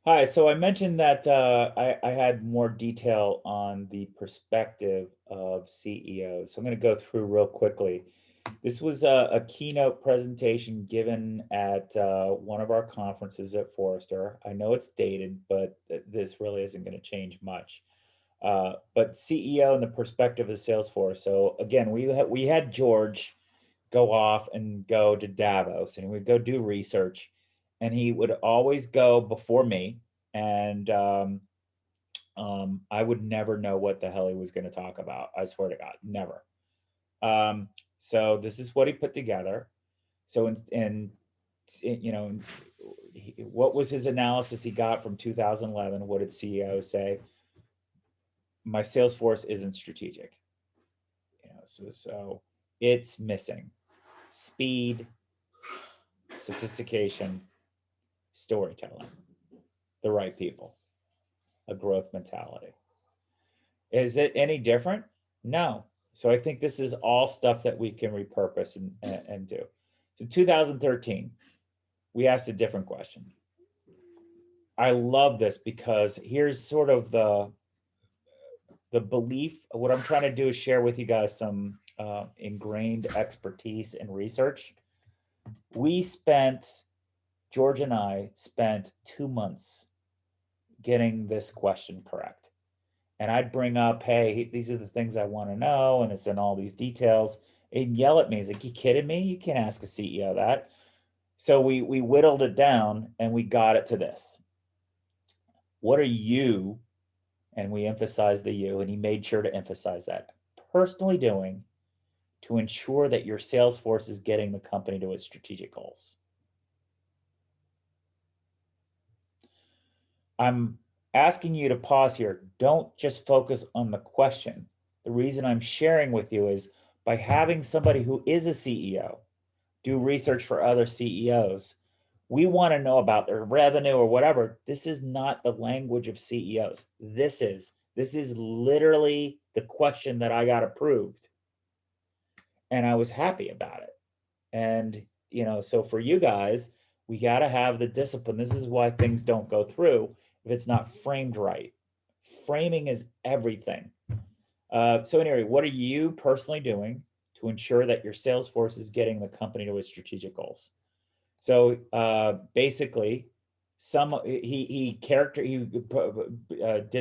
Hi, so I mentioned that I had more detail on the perspective of CEOs. So I'm going to go through real quickly. This was a keynote presentation given at one of our conferences at Forrester. I know it's dated, but this really isn't going to change much. But CEO and the perspective of Salesforce. So again, we had George go off and go to Davos, and he would go do research, and he would always go before me, and I would never know what the hell he was going to talk about. I swear to God, never. So this is what he put together. So you know, what was his analysis he got from 2011? What did CEO say? My sales force isn't strategic. So it's missing speed, sophistication, storytelling, the right people, a growth mentality. Is it any different? No. So I think this is all stuff that we can repurpose and do. So 2013, we asked a different question. I love this because here's sort of the belief. What I'm trying to do is share with you guys some ingrained expertise and research. We spent, George and I spent 2 months getting this question correct. And I'd bring up, hey, these are the things I want to know, and it's in all these details. And yell at me. He's like, you kidding me? You can't ask a CEO that. So we whittled it down and we got it to this. What are you, and we emphasized the you, and he made sure to emphasize that, personally doing to ensure that your sales force is getting the company to its strategic goals? I'm asking you to pause here. Don't just focus on the question. The reason I'm sharing with you is by having somebody who is a CEO do research for other CEOs. We want to know about their revenue or whatever. This is not the language of CEOs. This is literally the question that I got approved, and I was happy about it. And so for you guys, we got to have the discipline. This is why things don't go through if it's not framed right. Framing is everything. So anyway, what are you personally doing to ensure that your sales force is getting the company to its strategic goals? So basically, he did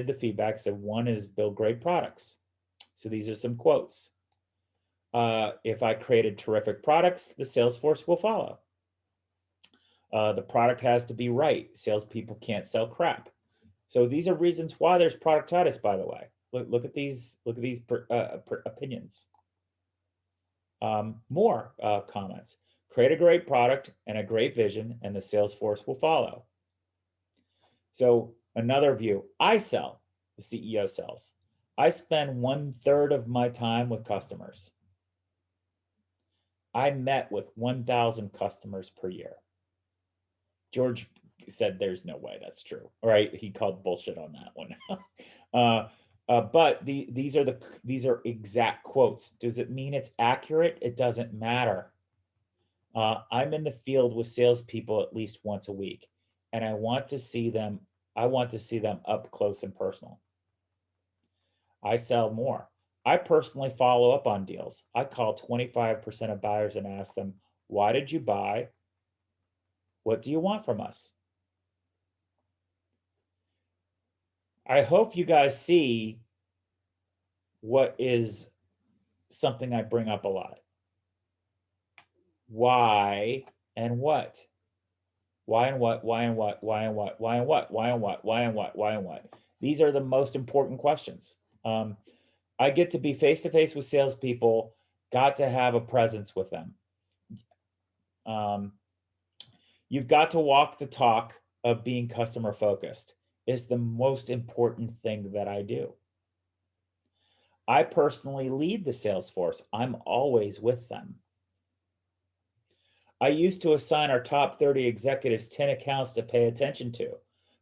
the feedback. Said one is build great products. So these are some quotes. If I created terrific products, the sales force will follow. The product has to be right. Salespeople can't sell crap. So these are reasons why there's productitis. By the way, look at these. Look at these opinions. More comments. Create a great product and a great vision, and the sales force will follow. So another view. I sell. The CEO sells. I spend 1/3 of my time with customers. I met with 1,000 customers per year. George said there's no way that's true. All right, he called bullshit on that one. But these are exact quotes. Does it mean it's accurate? It doesn't matter. I'm in the field with salespeople at least once a week, and I want to see them. I want to see them up close and personal. I sell more. I personally follow up on deals. I call 25% of buyers and ask them, why did you buy? What do you want from us? I hope you guys see what is something I bring up a lot. Why and what? Why and what? Why and what? Why and what? Why and what? Why and what? Why and what? Why and what? These are the most important questions. I get to be face to face with salespeople, got to have a presence with them. Um, you've got to walk the talk of being customer focused. Is the most important thing that I do. I personally lead the sales force. I'm always with them. I used to assign our top 30 executives 10 accounts to pay attention to,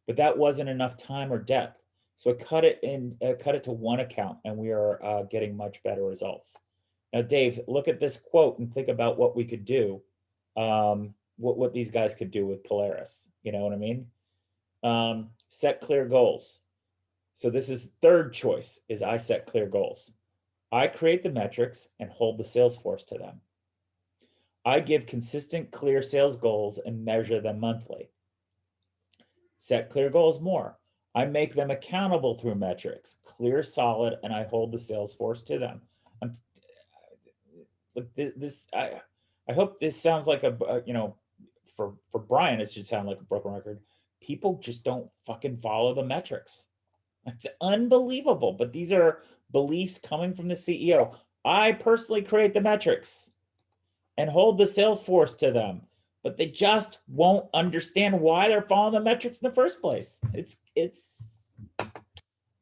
but that wasn't enough time or depth. So I cut it to one account, and we are getting much better results. Now, Dave, look at this quote and think about what we could do, what these guys could do with Polaris. You know what I mean? Set clear goals. So this is third choice, is I set clear goals. I create the metrics and hold the sales force to them. I give consistent, clear sales goals and measure them monthly. Set clear goals more. I make them accountable through metrics, clear, solid, and I hold the sales force to them. I'm, this, I hope this sounds like for Brian, it should sound like a broken record. People just don't fucking follow the metrics. It's unbelievable. But these are beliefs coming from the CEO. I personally create the metrics and hold the sales force to them, but they just won't understand why they're following the metrics in the first place. It's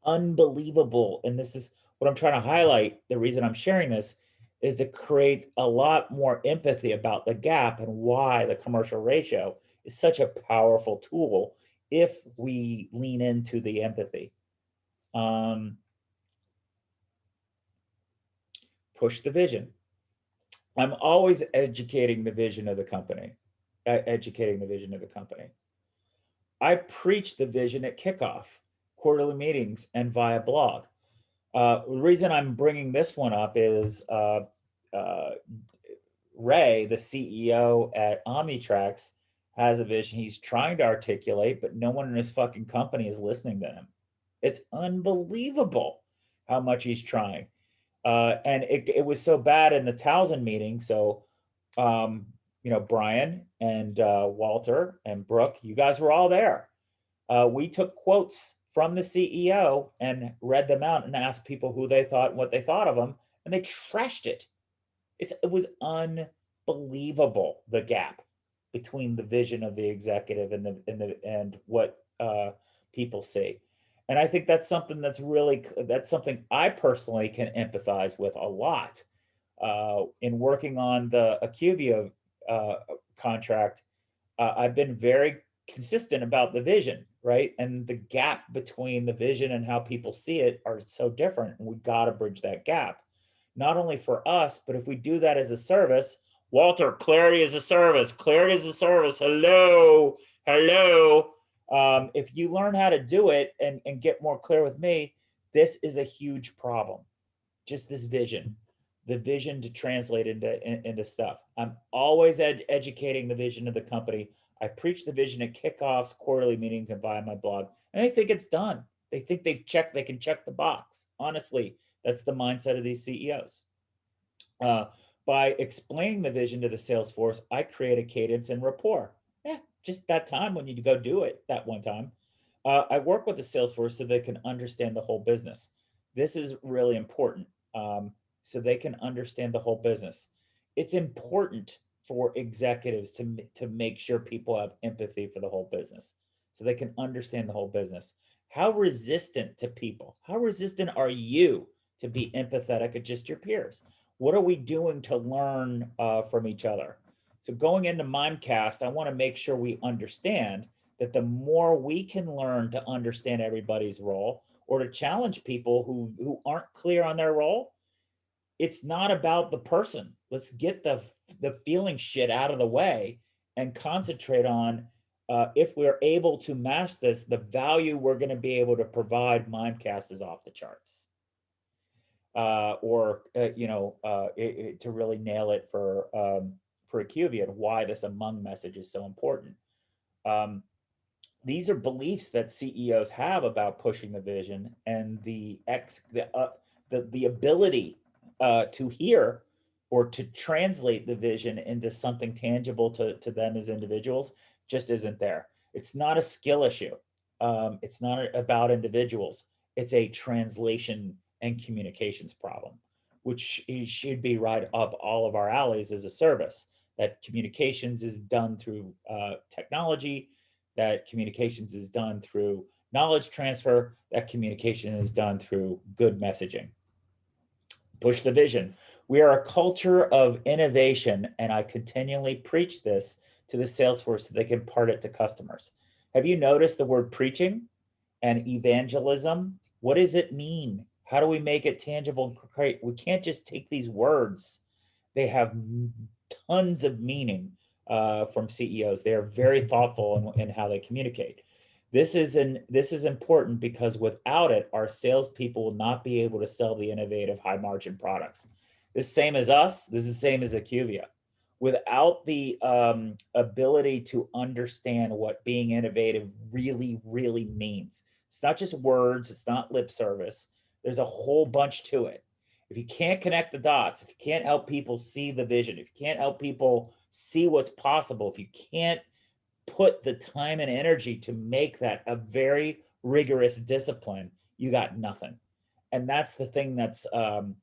unbelievable. And this is what I'm trying to highlight. The reason I'm sharing this is to create a lot more empathy about the gap and why the commercial ratio is such a powerful tool if we lean into the empathy. Push the vision. I'm always educating the vision of the company, educating the vision of the company. I preach the vision at kickoff, quarterly meetings, and via blog. The reason I'm bringing this one up is Ray, the CEO at Omnitrax, has a vision he's trying to articulate, but no one in his fucking company is listening to him. It's unbelievable how much he's trying. And it was so bad in the Townsend meeting. So, Brian and Walter and Brooke, you guys were all there. We took quotes from the CEO and read them out and asked people who they thought, what they thought of them, and they trashed it. It was unbelievable, the gap between the vision of the executive and what people see. And I think that's something that's something I personally can empathize with a lot. In working on the Acuvia contract, I've been very consistent about the vision, right? And the gap between the vision and how people see it are so different. And we've got to bridge that gap, not only for us, but if we do that as a service. Walter, clarity is a service. Clarity is a service. Hello, hello. If you learn how to do it and get more clear with me, this is a huge problem. Just this vision, the vision to translate into stuff. I'm always educating the vision of the company. I preach the vision at kickoffs, quarterly meetings, and via my blog. And they think it's done. They think they can check the box. Honestly, that's the mindset of these CEOs. By explaining the vision to the sales force, I create a cadence and rapport. Yeah, just that time when you go do it that one time. I work with the sales force so they can understand the whole business. This is really important. So they can understand the whole business. It's important for executives to make sure people have empathy for the whole business so they can understand the whole business. How resistant are you to be empathetic of just your peers? What are we doing to learn from each other? So going into Mimecast, I want to make sure we understand that the more we can learn to understand everybody's role or to challenge people who aren't clear on their role, it's not about the person. Let's get the feeling shit out of the way and concentrate on if we're able to master this, the value we're going to be able to provide Mimecast is off the charts. To really nail it for Acuvia and why this among message is so important. These are beliefs that CEOs have about pushing the vision and the ability to hear or to translate the vision into something tangible to them as individuals just isn't there. It's not a skill issue. It's not about individuals. It's a translation and communications problem, which should be right up all of our alleys as a service. That communications is done through technology, that communications is done through knowledge transfer, that communication is done through good messaging. Push the vision. We are a culture of innovation, and I continually preach this to the sales force so they can impart it to customers. Have you noticed the word preaching and evangelism? What does it mean? How do we make it tangible and concrete? We can't just take these words. They have tons of meaning from CEOs. They are very thoughtful in how they communicate. This is important because without it, our salespeople will not be able to sell the innovative high margin products. This same as us. This is the same as Acuvia. Without the ability to understand what being innovative really, really means, it's not just words. It's not lip service. There's a whole bunch to it. If you can't connect the dots, if you can't help people see the vision, if you can't help people see what's possible, if you can't put the time and energy to make that a very rigorous discipline, you got nothing. And that's the thing that's um,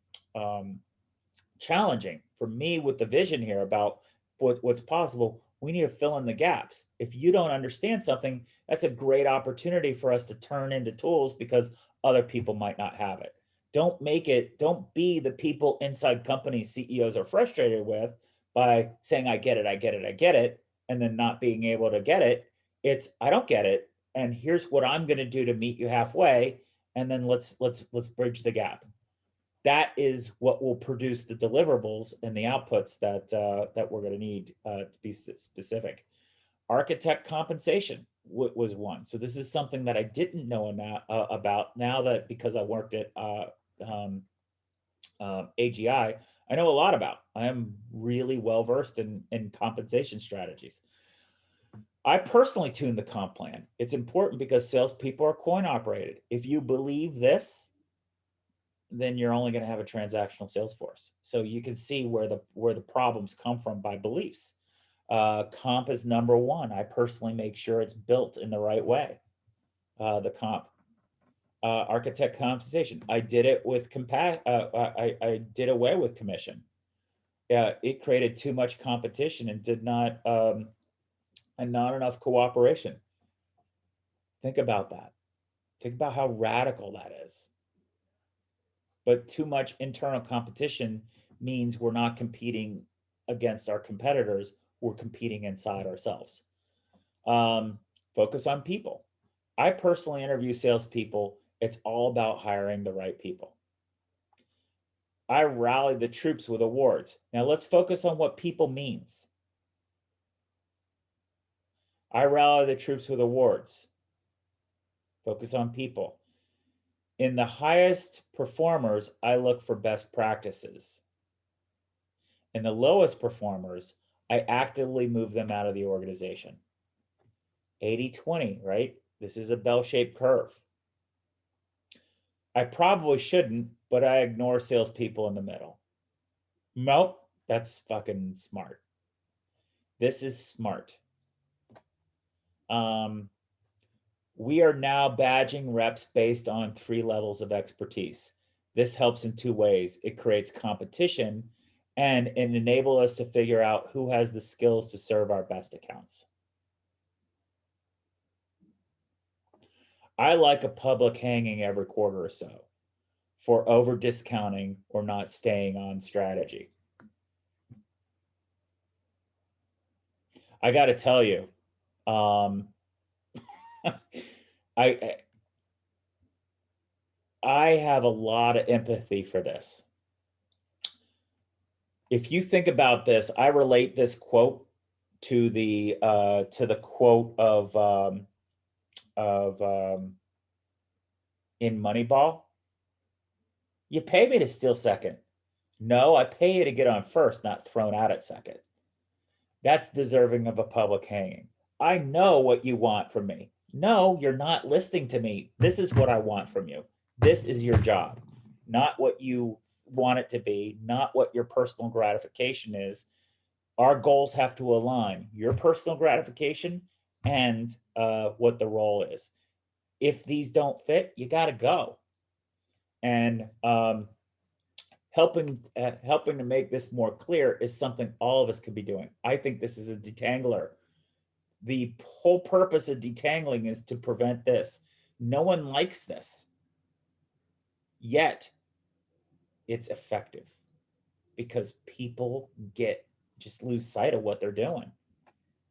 challenging for me with the vision here about what's possible. We need to fill in the gaps. If you don't understand something, that's a great opportunity for us to turn into tools because other people might not have it. Don't be the people inside companies CEOs are frustrated with by saying, I get it, I get it, I get it, and then not being able to get it. It's, I don't get it. And here's what I'm going to do to meet you halfway. And then let's bridge the gap. That is what will produce the deliverables and the outputs that we're going to need to be specific. Architect compensation was one. So this is something that I didn't know about. Now that, because I worked at AGI, I know a lot about. I am really well versed in compensation strategies. I personally tune the comp plan. It's important because salespeople are coin operated. If you believe this, then you're only going to have a transactional sales force. So you can see where the problems come from by beliefs. Comp is number one. I personally make sure it's built in the right way. The comp, architect compensation. I did it with I did away with commission. Yeah, it created too much competition and did not and not enough cooperation. Think about that. Think about how radical that is. But too much internal competition means we're not competing against our competitors. We're competing inside ourselves. Focus on people. I personally interview salespeople. It's all about hiring the right people. I rally the troops with awards. Now let's focus on what people means. I rally the troops with awards. Focus on people. In the highest performers, I look for best practices. In the lowest performers, I actively move them out of the organization. 80-20, right? This is a bell-shaped curve. I probably shouldn't, but I ignore salespeople in the middle. Nope, that's fucking smart. This is smart. We are now badging reps based on 3 levels of expertise. This helps in 2 ways. It creates competition and it enables us to figure out who has the skills to serve our best accounts. I like a public hanging every quarter or so for over discounting or not staying on strategy. I got to tell you, I have a lot of empathy for this. If you think about this, I relate this quote to the quote of in Moneyball. You pay me to steal second. No, I pay you to get on first, not thrown out at second. That's deserving of a public hanging. I know what you want from me. No, you're not listening to me. This is what I want from you. This is your job, not what you want it to be, not what your personal gratification is. Our goals have to align your personal gratification and what the role is. If these don't fit, you got to go. And helping to make this more clear is something all of us could be doing. I think this is a detangler. The whole purpose of detangling is to prevent this. No one likes this, yet it's effective because people just lose sight of what they're doing.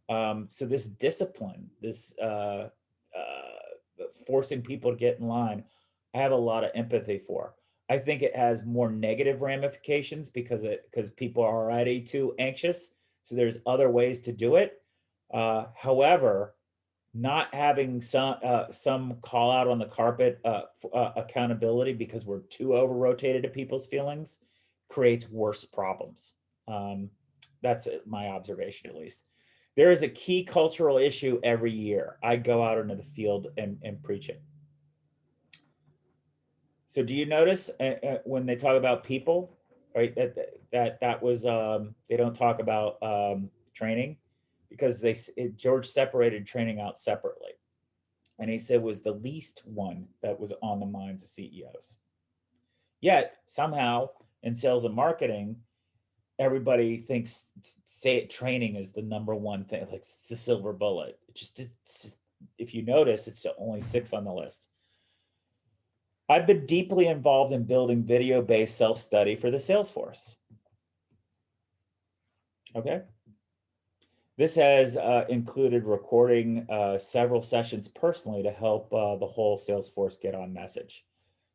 So this discipline, this forcing people to get in line, I have a lot of empathy for. I think it has more negative ramifications because people are already too anxious. So there's other ways to do it. However, not having some call out on the carpet accountability because we're too over rotated to people's feelings creates worse problems. That's my observation, at least. There is a key cultural issue every year. I go out into the field and preach it. So do you notice when they talk about people, right? That was they don't talk about training because George separated training out separately, and he said it was the least one that was on the minds of CEOs. Yet somehow in sales and marketing, everybody thinks say training is the number one thing, like it's the silver bullet. It's just, if you notice, it's only 6 on the list. I've been deeply involved in building video-based self-study for the Salesforce. Okay. This has included recording several sessions personally to help the whole Salesforce get on message.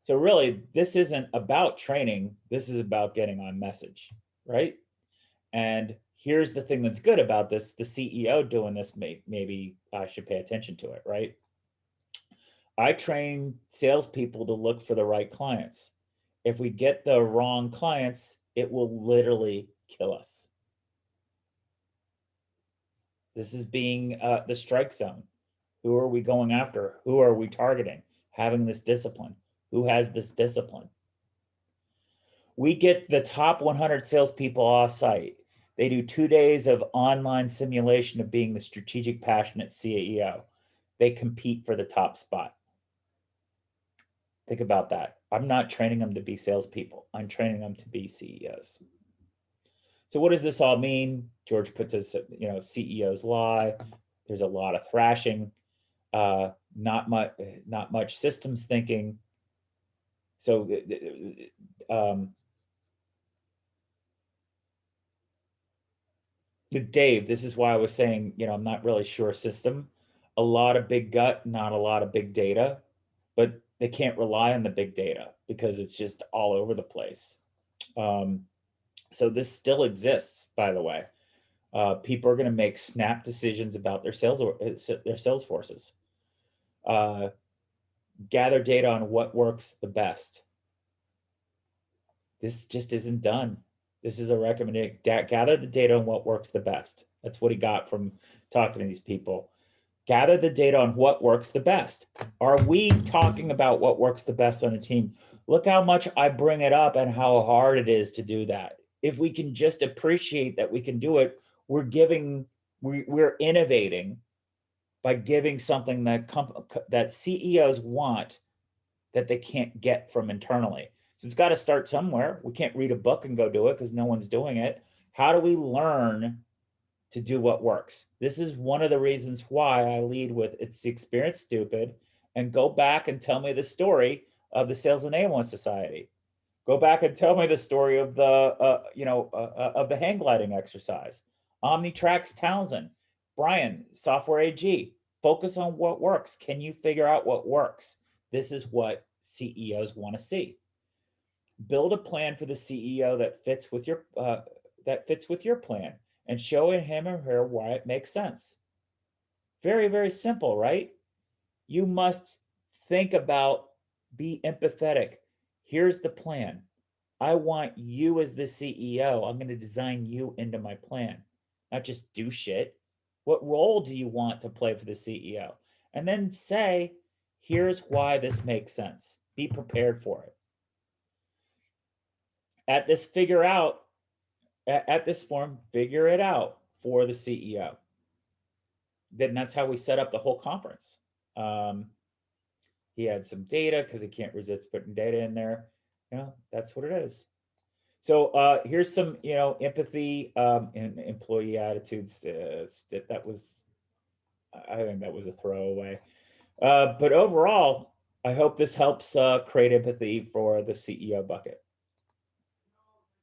So really, this isn't about training. This is about getting on message, right? And here's the thing that's good about this. The CEO doing this, maybe I should pay attention to it, right? I train salespeople to look for the right clients. If we get the wrong clients, it will literally kill us. This is being the strike zone. Who are we going after? Who are we targeting? Having this discipline. Who has this discipline? We get the top 100 salespeople off site. They do 2 days of online simulation of being the strategic, passionate CEO. They compete for the top spot. Think about that. I'm not training them to be salespeople. I'm training them to be CEOs. So what does this all mean? George puts us, CEOs lie. There's a lot of thrashing, not much systems thinking. So Dave, this is why I was saying, I'm not really sure system. A lot of big gut, not a lot of big data, but they can't rely on the big data because it's just all over the place. So this still exists, by the way. People are going to make snap decisions about their sales forces. Gather data on what works the best. This just isn't done. This is a recommendation. Gather the data on what works the best. That's what he got from talking to these people. Gather the data on what works the best. Are we talking about what works the best on a team? Look how much I bring it up and how hard it is to do that. If we can just appreciate that we can do it, we're innovating by giving something that CEOs want that they can't get from internally. So it's got to start somewhere. We can't read a book and go do it because no one's doing it. How do we learn to do what works? This is one of the reasons why I lead with it's the experience stupid, and go back and tell me the story of the Sales Enablement Society. Go back and tell me the story of the hang gliding exercise. Omnitrax Townsend, Brian, Software AG. Focus on what works. Can you figure out what works? This is what CEOs want to see. Build a plan for the CEO that fits with your plan, and show him or her why it makes sense. Very, very simple, right? You must think about, be empathetic. Here's the plan. I want you as the CEO. I'm going to design you into my plan, not just do shit. What role do you want to play for the CEO? And then say, here's why this makes sense. Be prepared for it. At this form, figure it out for the CEO. Then that's how we set up the whole conference. He had some data because he can't resist putting data in there. That's what it is. So here's some, empathy and employee attitudes. I think that was a throwaway. But overall, I hope this helps create empathy for the CEO bucket.